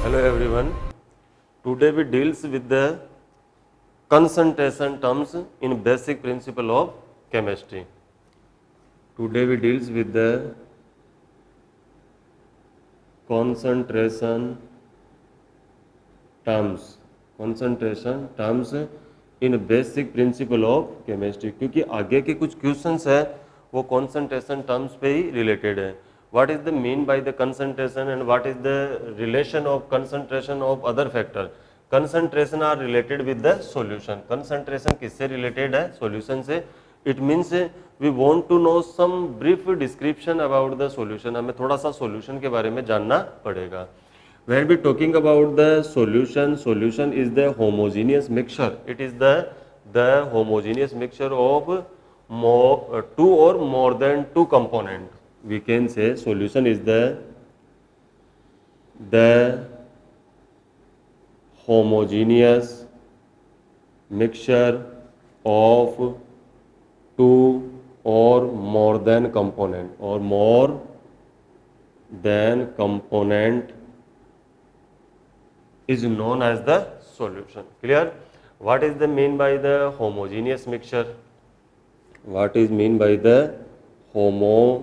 Hello everyone. Today we deals with the concentration terms in basic principle of chemistry. Today we deals with the concentration terms in basic principle of chemistry. क्योंकि आगे के कुछ questions है वो concentration terms पे ही related है. What is the mean by the concentration and what is the relation of concentration of other factor? Concentration are related with the solution. Concentration किससे related है? Solution से. It means we want to know some brief description about the solution. हमें थोड़ा सा solution के बारे में जानना पड़ेगा. When we talking about the solution is the homogeneous mixture. It is the homogeneous mixture of two or more than two component. We can say solution is the homogeneous mixture of two or more than component is known as the solution. Clear? What is the mean by the homogeneous mixture? What is mean by the homogeneous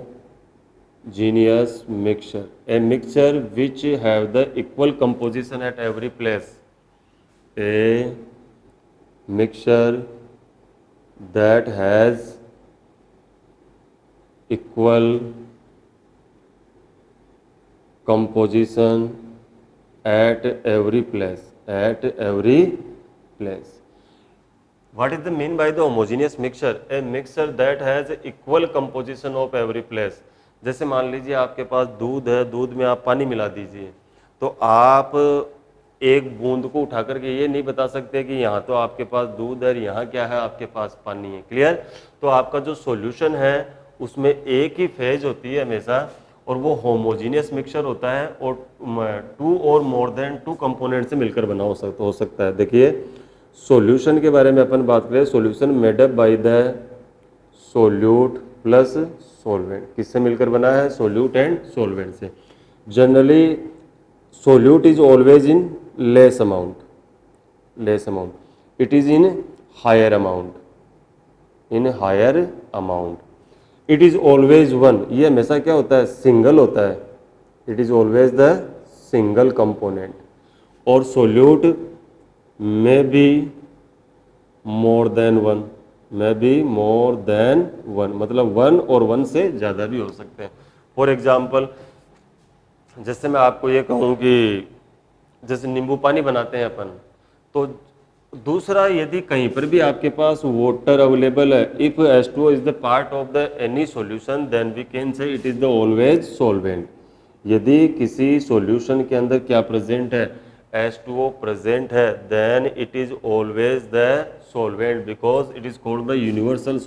mixture? A mixture which have the equal composition at every place. A mixture that has equal composition at every place. What is the mean by the homogeneous mixture? A mixture that has equal composition of every place. जैसे मान लीजिए आपके पास दूध है, दूध में आप पानी मिला दीजिए, तो आप एक बूंद को उठा करके ये नहीं बता सकते कि यहाँ तो आपके पास दूध है, यहाँ क्या है, आपके पास पानी है. क्लियर? तो आपका जो सॉल्यूशन है उसमें एक ही फेज होती है हमेशा, और वो होमोजीनियस मिक्सचर होता है और टू और मोर देन टू कंपोनेंट से मिलकर बना हो सकता है. देखिए सॉल्यूशन के बारे में अपन बात करें. Solution made up by the solute plus solvent. किससे मिलकर बना है? सोल्यूट एंड सॉल्वेंट से. Generally solute is always in less amount. It is in higher amount. It is always one. ये हमेशा क्या होता है? सिंगल होता है. It is always the single component. और सोल्यूट में बी मोर देन वन. मतलब वन और वन से ज़्यादा भी हो सकते हैं. फॉर एग्जाम्पल जैसे मैं आपको ये कहूँ कि जैसे नींबू पानी बनाते हैं अपन, तो दूसरा यदि कहीं पर भी आपके पास वाटर अवेलेबल है, if H2O is the part of the any solution then we can say it is the always solvent. यदि किसी सॉल्यूशन के अंदर क्या प्रेजेंट है? H2O प्रेजेंट है, then it is always the solvent because it is called the universal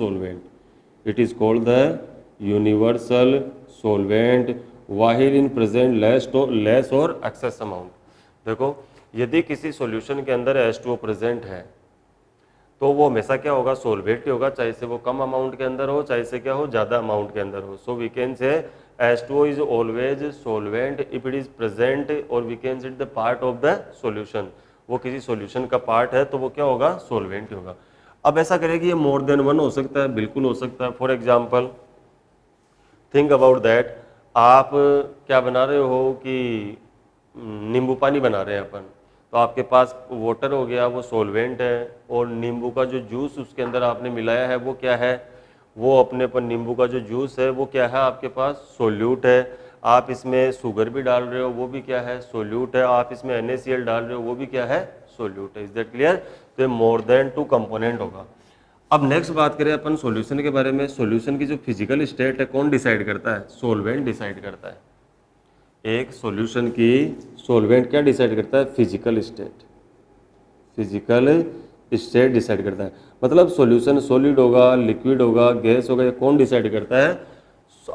solvent. Water in present less or excess amount. देखो यदि किसी सॉल्यूशन के अंदर H2O प्रेजेंट है तो वो हमेशा क्या होगा? सॉल्वेंट ही होगा, चाहे से वो कम अमाउंट के अंदर हो, चाहे से क्या हो, ज़्यादा अमाउंट के अंदर हो. सो we can say H2O is always solvent if it is present, और we can say it the part of the solution. वो किसी सॉल्यूशन का पार्ट है तो वो क्या होगा? सॉल्वेंट होगा. अब ऐसा करें कि ये मोर देन वन हो सकता है, बिल्कुल हो सकता है. For example think about that. आप क्या बना रहे हो कि नींबू पानी बना रहे हैं अपन, तो आपके पास वाटर हो गया, वो सॉल्वेंट है, और नींबू का जो जूस उसके अंदर आपने मिलाया है वो क्या है? वो अपने पर नींबू का जो जूस है वो क्या है? आपके पास सोल्यूट है. आप इसमें शुगर भी डाल रहे हो, वो भी क्या है? सोल्यूट है. आप इसमें NaCl डाल रहे हो, वो भी क्या है? सोल्यूट है. Is that clear? तो मोर देन टू कंपोनेंट होगा. अब नेक्स्ट बात करें अपन सॉल्यूशन के बारे में. सॉल्यूशन की जो फिजिकल स्टेट है कौन डिसाइड करता है? सॉल्वेंट डिसाइड करता है. एक सॉल्यूशन की सॉल्वेंट क्या डिसाइड करता है? फिजिकल स्टेट डिसाइड करता है. मतलब सॉल्यूशन सॉलिड होगा, लिक्विड होगा, गैस होगा, ये कौन डिसाइड करता है?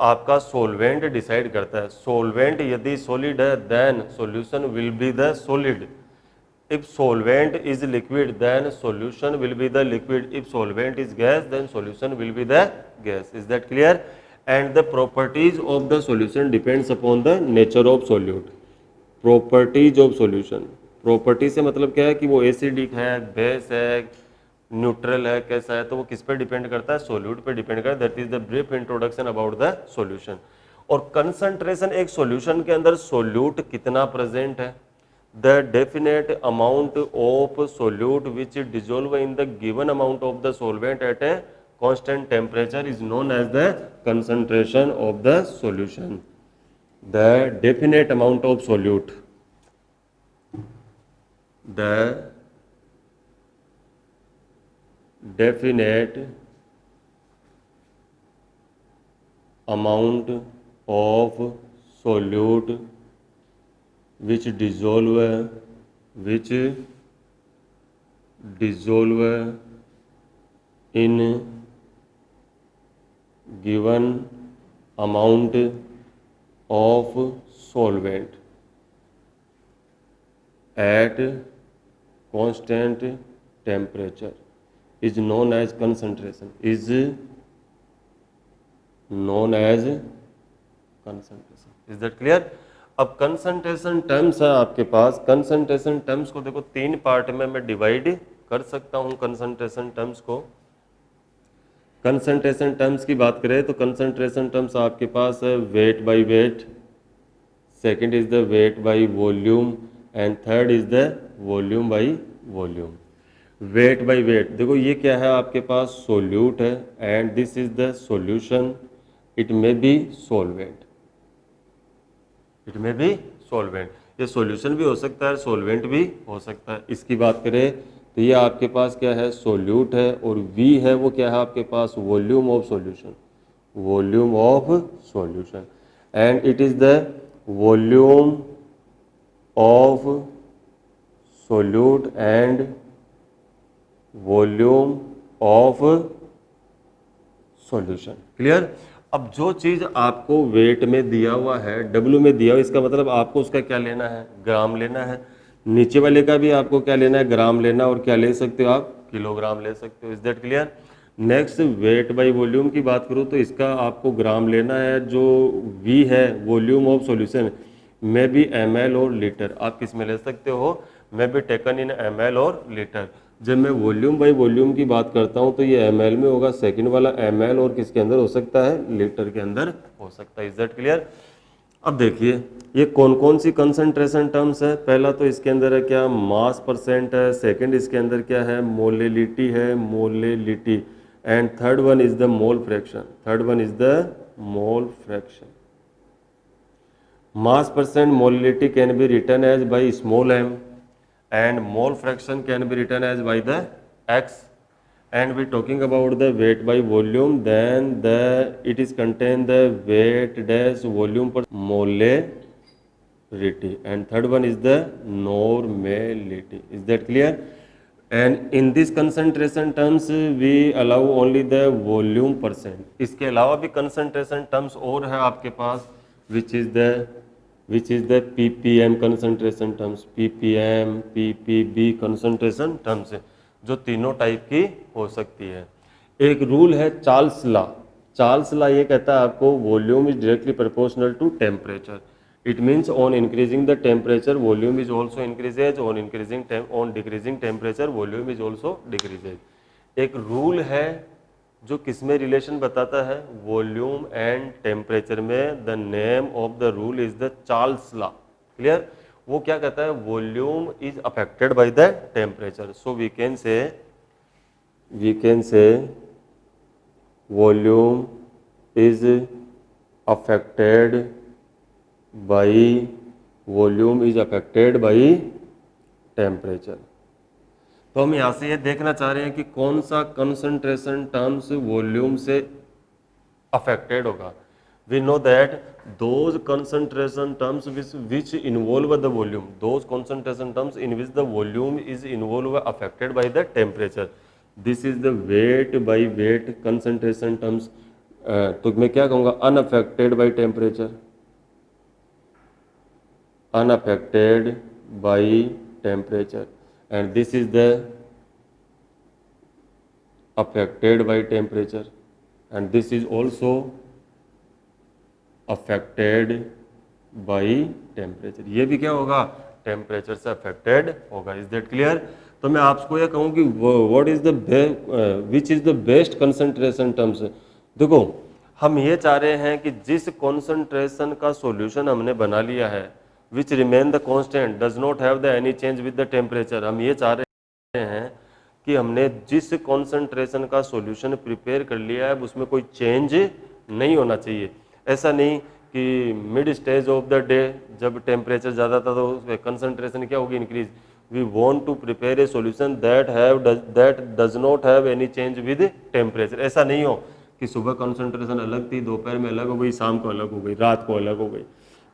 आपका सॉल्वेंट डिसाइड करता है. सॉल्वेंट यदि सॉलिड है then solution will be the solid. If solvent is liquid, then solution will be the liquid. If solvent is gas, then solution will be the gas. Is that clear? And the properties of the solution depends upon the nature of solute. Properties of solution. Property से मतलब क्या है कि वो acidic है, base है, neutral है, कैसा है, तो वो किस पे डिपेंड करता है, सोल्यूट पे डिपेंड करता है। That is the brief introduction about the solution. और कंसंट्रेशन, एक सॉल्यूशन के अंदर सोल्यूट कितना प्रेजेंट है, the definite amount of solute which dissolve in the given amount of the solvent eight A constant temperature is known as the concentration of the solution. The definite amount of solute, the definite amount of solute which dissolve in given amount of solvent at constant temperature is known as concentration, is known as concentration. Is that clear? अब concentration terms है आपके पास। Concentration terms को देखो तीन part में मैं divide कर सकता हूं। कंसंट्रेशन टर्म्स को, कंसंट्रेशन टर्म्स की बात करें तो कंसंट्रेशन टर्म्स आपके पास है wait by wait, second is the weight by volume and third is the volume by volume. Wait by wait देखो ये क्या है आपके पास, सोल्यूट है and this is the solution, it may be solvent, it may be solvent. ये solution भी हो सकता है, सॉल्वेंट भी हो सकता है। इसकी बात करें तो ये आपके पास क्या है, सोल्यूट है, और V है वो क्या है आपके पास, volume of solution, volume of solution, and it is the volume of solute and volume of solution. Clear? अब जो चीज आपको वेट में दिया हुआ है, W में दिया हुआ, इसका मतलब आपको उसका क्या लेना है, ग्राम लेना है। नीचे वाले का भी आपको क्या लेना है, ग्राम लेना, और क्या ले सकते हो आप, किलोग्राम ले सकते हो। Is that clear? Next wait by volume की बात करूँ तो इसका आपको ग्राम लेना है। जो V है वॉल्यूम ऑफ सॉल्यूशन में भी ml और लीटर, आप किस में ले सकते हो, में भी टेकन इन ml और लीटर। जब मैं वॉल्यूम बाय वॉल्यूम की बात करता हूं तो ये ml में होगा, सेकंड वाला ml और किसके अंदर हो सकता है, लीटर के अंदर हो सकता है। Is that clear? अब देखिए ये कौन कौन सी कंसंट्रेशन टर्म्स है। पहला तो इसके अंदर है क्या, मास परसेंट है, सेकंड इसके अंदर क्या है, मोलेलिटी है, molality, and third one is the mole fraction, third one is the mole fraction. mass percent molality can be written as by small m and mole fraction can be written as by the x, and we talking about the weight by volume, then the it is contain the weight dash volume per molarity, and third one is the normality. Is that clear? And in this concentration terms we allow only the volume percent. इसके अलावा भी concentration terms और है आपके पास, which is the ppm concentration terms, ppm, ppb concentration terms, जो तीनों type की हो सकती है। एक रूल है चार्ल्स लॉ। चार्ल्स लॉ ये कहता है आपको volume is directly proportional to temperature. It means on increasing the temperature volume is also increases, on decreasing temperature volume is also decreases. एक रूल है जो किसमें रिलेशन बताता है, वॉल्यूम एंड टेम्परेचर में। The name of the rule is the Charles law. Clear? वो क्या कहता है, volume is affected by the temperature, so we can say volume is affected by temperature. तो हम यहाँ से ये देखना चाह रहे हैं कि कौन सा कंसंट्रेशन टर्म्स वॉल्यूम से अफेक्टेड होगा। We know that those concentration terms which involve the volume, those concentration terms in which the volume is involve affected by the temperature, this is the weight by weight concentration terms. तो मैं क्या कहूँगा, unaffected by temperature, unaffected by temperature, and this is the affected by temperature, and this is also affected by temperature, ये भी क्या होगा, temperature से affected होगा। Is that clear? तो मैं आपको ये कहूँ कि what is the which is the best concentration terms. देखो हम ये चाह रहे हैं कि जिस कॉन्सेंट्रेशन का सॉल्यूशन हमने बना लिया है, which remain the constant does not have the any change with the temperature, हम ये चाह रहे हैं कि हमने जिस कॉन्सेंट्रेशन का सॉल्यूशन प्रिपेयर कर लिया है उसमें कोई चेंज नहीं होना चाहिए। ऐसा नहीं कि mid stage of the day जब टेम्परेचर ज़्यादा था तो उसमें कंसंट्रेशन क्या होगी, increase. We want to prepare a solution that does not have any change with temperature. ऐसा नहीं हो कि सुबह कंसंट्रेशन अलग थी, दोपहर में अलग हो गई, शाम को अलग हो गई, रात को अलग हो गई।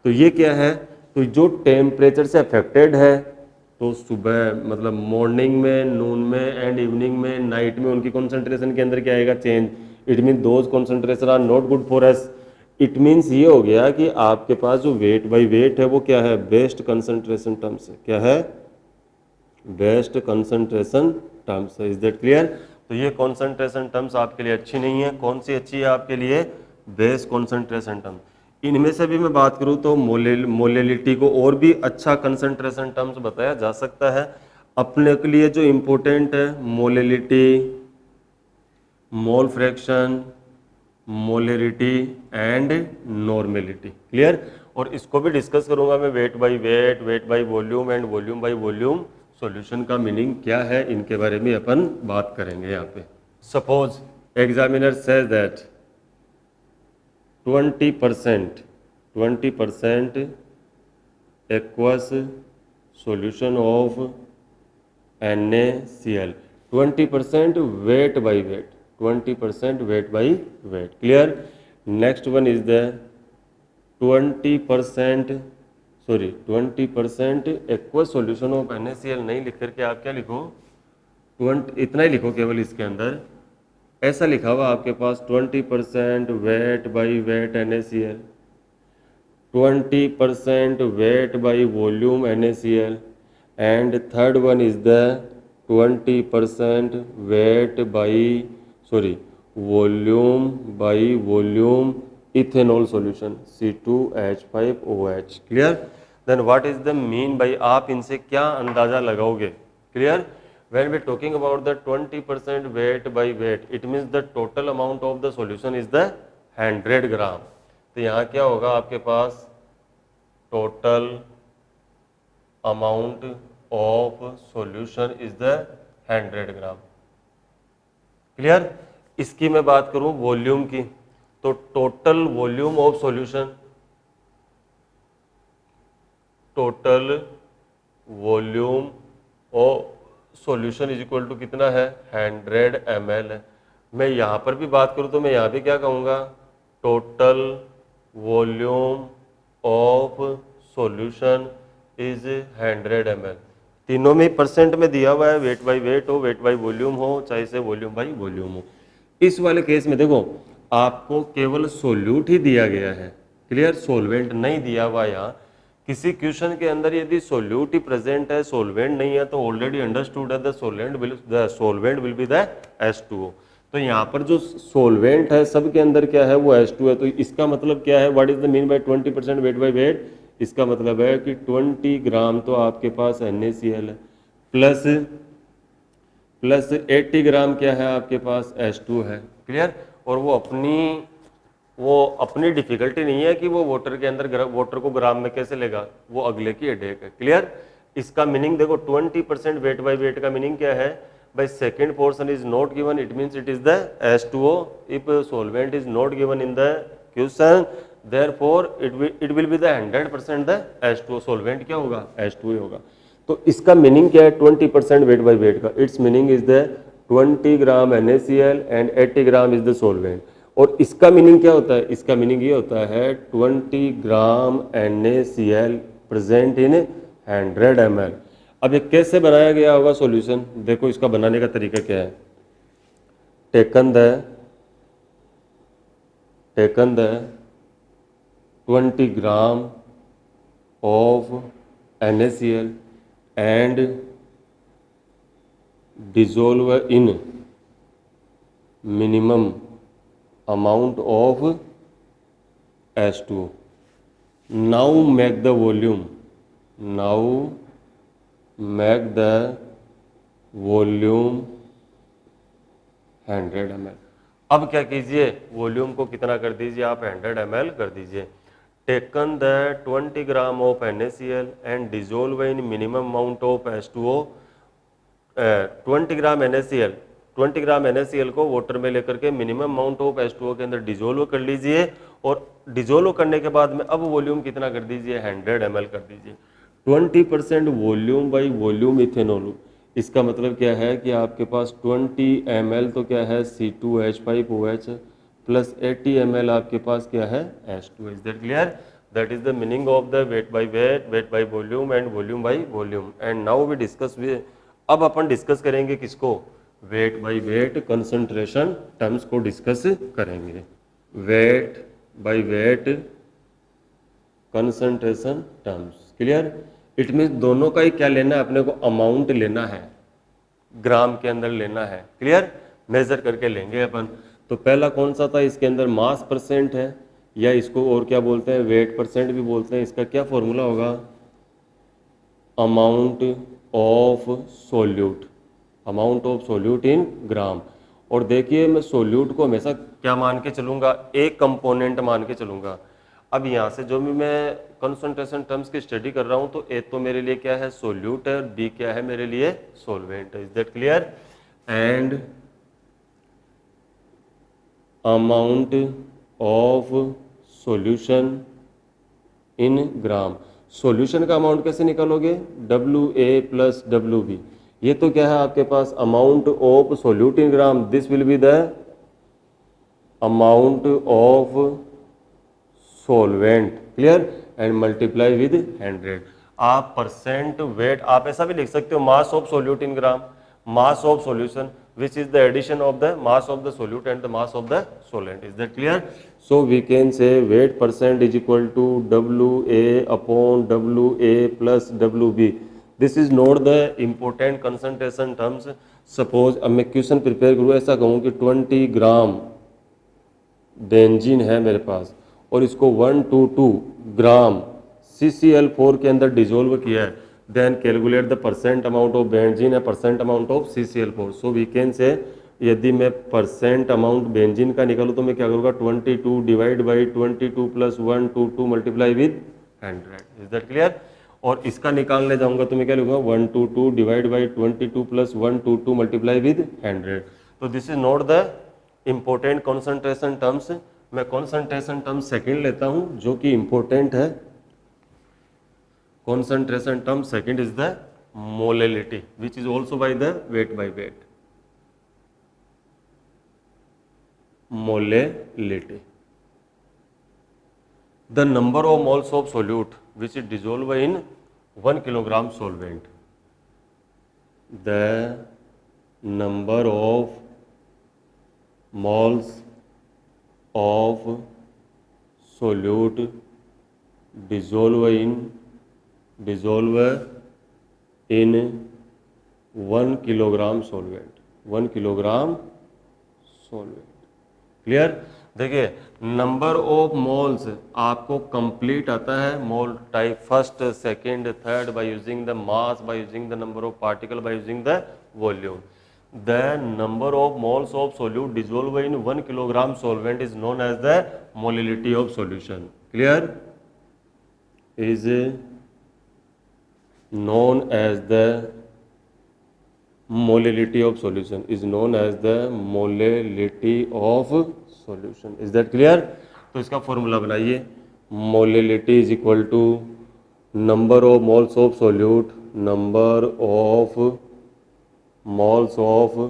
तो ये क्या है, तो जो टेम्परेचर से अफेक्टेड है तो सुबह मतलब मॉर्निंग में, नून में एंड इवनिंग में, नाइट में उनकी कंसंट्रेशन के अंदर क्या आएगा, change. It mean those concentration are not good for us. It means ये हो गया कि आपके पास जो वेट बाई वेट है वो क्या है, बेस्ट कंसंट्रेशन टर्म्स है। क्या है, बेस्ट कंसंट्रेशन टर्म्स है। Is that clear? तो ये कंसंट्रेशन टर्म्स आपके लिए अच्छी नहीं है। कौन सी अच्छी है आपके लिए, बेस्ट कंसंट्रेशन टर्म। इनमें से भी मैं बात करूं तो मोलेलिटी को और भी अच्छा कंसंट्रेशन टर्म्स बताया जा सकता है। अपने के लिए जो इंपॉर्टेंट है, molality, mole fraction, molarity and normality. Clear? और इसको भी डिस्कस करूंगा मैं, weight by weight, weight by volume and volume by volume solution का मीनिंग क्या है, इनके बारे में अपन बात करेंगे यहाँ पे। Suppose examiner says that 20% aqueous solution of NaCl, 20% weight by weight, 20% weight by weight. Clear? Next one is the 20% aqueous solution of NaCl नहीं लिख करके आप क्या लिखो, 20, इतना ही लिखो केवल इसके अंदर। ऐसा लिखा हुआ आपके पास 20% wait by wait NaCl, 20% weight by volume NaCl, and third one is the 20% weight by volume by volume ethanol solution C2H5OH. Clear? Then what is the mean by, आप इनसे क्या अंदाजा लगाओगे? Clear? When we talking about the 20% weight by weight, it means the total amount of the solution is the 100 ग्राम। तो यहाँ क्या होगा आपके पास, total amount of solution is the 100 gram. Clear? इसकी मैं बात करूं वॉल्यूम की, तो total volume of solution, total volume of solution is equal to कितना है, 100 ml है। मैं यहाँ पर भी बात करूँ तो मैं यहाँ भी क्या कहूँगा, total volume of solution is 100 ml। तीनों में परसेंट में दिया हुआ है, वेट बाई वेट हो, वेट बाई वॉल्यूम हो, चाहे से वॉल्यूम बाई वॉल्यूम हो। इस वाले केस में देखो आपको केवल सोल्यूट ही दिया गया है। क्लियर? सोलवेंट नहीं दिया हुआ। यहाँ किसी क्वेश्चन के अंदर यदि सोल्यूट ही प्रेजेंट है, सोलवेंट नहीं है, तो ऑलरेडी अंडरस्टूड है the solvent will be the H2O। तो यहाँ पर जो सोलवेंट है सब के अंदर क्या है, वो H2 है। तो इसका मतलब क्या है, what is the mean by 20% wait by wait? इसका मतलब है कि 20 ग्राम तो आपके पास NaCl है, प्लस 80 ग्राम क्या है आपके पास, H2 है। क्लियर? और वो अपनी डिफिकल्टी नहीं है कि वो वाटर के अंदर वाटर को ग्राम में कैसे लेगा, वो अगले की हेडेक है। क्लियर? इसका मीनिंग देखो, 20% वेट बाय वेट का मीनिंग क्या है, by second portion is not given, it means it is the H2O. If solvent is not given in the question, therefore it will be the 100% the H2O। solvent क्या होगा, H2O ही होगा। तो इसका meaning क्या है 20% wait by wait का, it's meaning is the 20 gram NaCl and 80 gram is the solvent। और इसका मीनिंग क्या होता है, इसका मीनिंग ये होता है 20 ग्राम NaCl प्रेजेंट इन 100 ml। अब ये कैसे बनाया गया होगा सॉल्यूशन, देखो इसका बनाने का तरीका क्या है। Taken the 20 gram of NaCl and dissolve in minimum amount of H2O। Now make the volume, now make the volume 100 ml। अब क्या कीजिए, वॉल्यूम को कितना कर दीजिए आप, 100 ml कर दीजिए। Taken the 20 gram of NaCl and dissolve in minimum amount of H2O। 20 gram NaCl, 20 gram NaCl को वाटर में लेकर के मिनिमम अमाउंट ऑफ H2O के अंदर डिजोल्व कर लीजिए, और डिजोल्व करने के बाद में अब वॉल्यूम कितना कर दीजिए, 100 ml कर दीजिए। 20% वॉल्यूम बाई वॉल्यूम इथेनॉल, इसका मतलब क्या है कि आपके पास 20 ml तो क्या है C2H5OH प्लस 80 ml आपके पास क्या है H2। Is that clear? That is the meaning of the weight by weight, weight by volume and volume by volume. And now we discuss, अब अपन डिस्कस करेंगे किसको, weight by weight concentration terms को discuss करेंगे। Weight by weight concentration terms, clear? It means दोनों का ही क्या लेना है अपने को, अमाउंट लेना है, ग्राम के अंदर लेना है, क्लियर? मेजर करके लेंगे अपन। तो पहला कौन सा था, इसके अंदर मास परसेंट है, या इसको और क्या बोलते हैं, वेट परसेंट भी बोलते हैं। इसका क्या फॉर्मूला होगा, amount of solute, amount of solute in gram. और देखिए मैं सोल्यूट को हमेशा क्या मान के चलूंगा, एक कंपोनेंट मान के चलूंगा। अब यहाँ से जो भी मैं कंसंट्रेशन टर्म्स की स्टडी कर रहा हूँ, तो ए तो मेरे लिए क्या है सोल्यूट है, और बी क्या है मेरे लिए सोलवेंट है। Is that clear? And amount of solution in gram, solution का अमाउंट कैसे निकालोगे, WA प्लस WB। ये तो क्या है आपके पास amount of solute in gram, this will be the amount of solvent, clear? And multiply with 100। आप परसेंट वेट, आप ऐसा भी लिख सकते हो mass of solute in gram, mass of solution which is the addition of the mass of the solute and the mass of the solvent. Is that clear? So we can say weight percent is equal to WA upon WA plus WB. This is not the important concentration terms. Suppose अब मैं question prepare करूँ, ऐसा कहूँ कि 20 gram benzene है मेरे पास, और इसको 122 ग्राम CCl4 के अंदर डिजोल्व किया है, then calculate the percent amount of benzene and percent amount of CCl4. So we can say, यदि मैं परसेंट अमाउंट बेंजीन का निकालूँ तो मैं क्या करूँगा, 22 divide by 22 plus 122 multiply with 100। Is that clear? और इसका निकालने जाऊँगा तो मैं क्या लूँगा, 122 divide by 22 plus 122 multiply with 100। तो this is not the important concentration terms. मैं कॉन्सेंट्रेशन टर्म सेकेंड लेता हूँ जो कि इम्पोर्टेंट है। concentration term second is the molality, which is also by the weight by weight, molality, the number of moles of solute which is dissolved in 1 kilogram solvent, the number of moles of solute dissolved in 1 kilogram solvent, 1 kilogram solvent, clear? देखिए number of moles आपको complete आता है mole type first second third by using the mass, by using the number of particle, by using the volume. The number of moles of solute dissolve in 1 kilogram solvent is known as the molality of solution, clear? Is known as the molality of solution, is known as the molality of solution. Is that clear? तो इसका formula बनाइए, molality is equal to number of moles of solute, number of moles of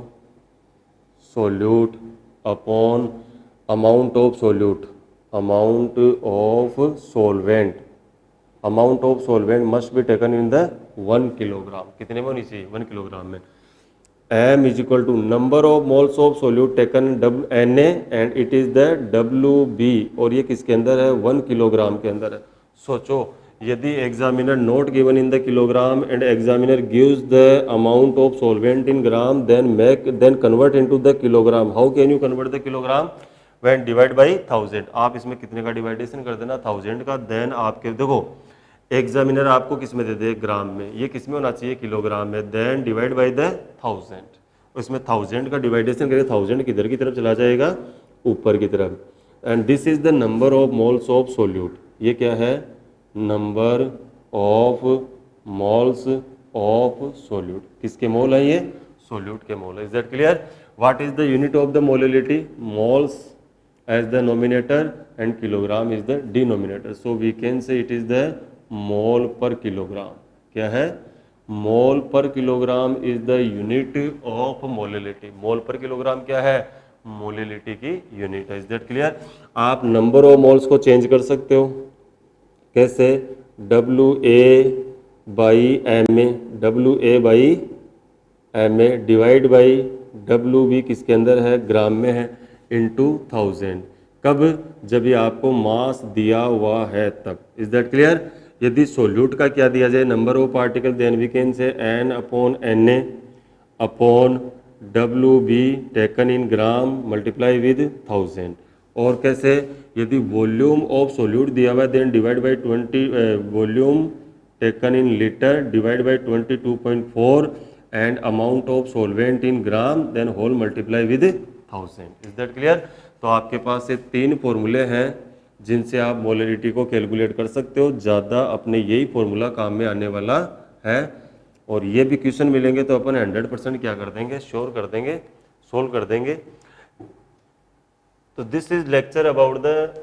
solute upon amount of solute, amount of solvent, amount of solvent must be taken in the 1 kilogram. कितने में होनी चाहिए, 1 kilogram में। m is equal to number of moles of solute taken Na and it is the WB, और ये किसके अंदर है, 1 किलोग्राम के अंदर है। सोचो यदि examiner not given in the kilogram and examiner gives the amount of solvent in gram, then convert into the kilogram. How can you convert the kilogram? When divide by 1000, आप इसमें कितने का डिवाइडेशन कर देना 1000 का, देन आपके देखो एग्जामिनर आपको किस में दे दे ग्राम में, ये किस में होना चाहिए किलोग्राम में, देन डिवाइड बाई द 1000, उसमें 1000 का डिवाइडेशन करें 1000 किधर की तरफ चला जाएगा ऊपर की तरफ, and this is the number of moles of solute, ये क्या है number of moles of solute, किसके मोल है ये सोल्यूट के मोल है, is that clear. What is the unit of the molality, moles as the nominator and kilogram is the denominator, so we can say it is the mole per kilogram, क्या है mole per kilogram is the unit of molality, mole per kilogram क्या है molality की unit है, is that clear. आप number of moles को change कर सकते हो, कैसे WA by m a, WA/MA divide by WB किसके अंदर है ग्राम में है इनटू 1000, कब जब ये आपको मास दिया हुआ है तब, इज दैट क्लियर। यदि सोल्यूट का क्या दिया जाए number of particle, then we can say N/NA upon WB taken in gram multiply with 1000, और कैसे यदि वॉल्यूम ऑफ सोल्यूट दिया हुआ है then divide by 20 volume taken in litre divide by 22.4 and amount of solvent in gram then whole multiply with 1000, is that clear. तो आपके पास ये 3 फॉर्मूले हैं जिनसे आप मोलरिटी को कैलकुलेट कर सकते हो, ज़्यादा अपने यही फॉर्मूला काम में आने वाला है, और ये भी क्वेश्चन मिलेंगे तो अपन 100% क्या कर देंगे श्योर कर देंगे सोल्व कर देंगे। तो this is lecture about the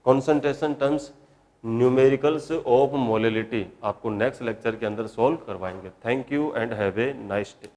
concentration terms numericals of molality, आपको नेक्स्ट लेक्चर के अंदर सॉल्व करवाएंगे। Thank you and have a nice day.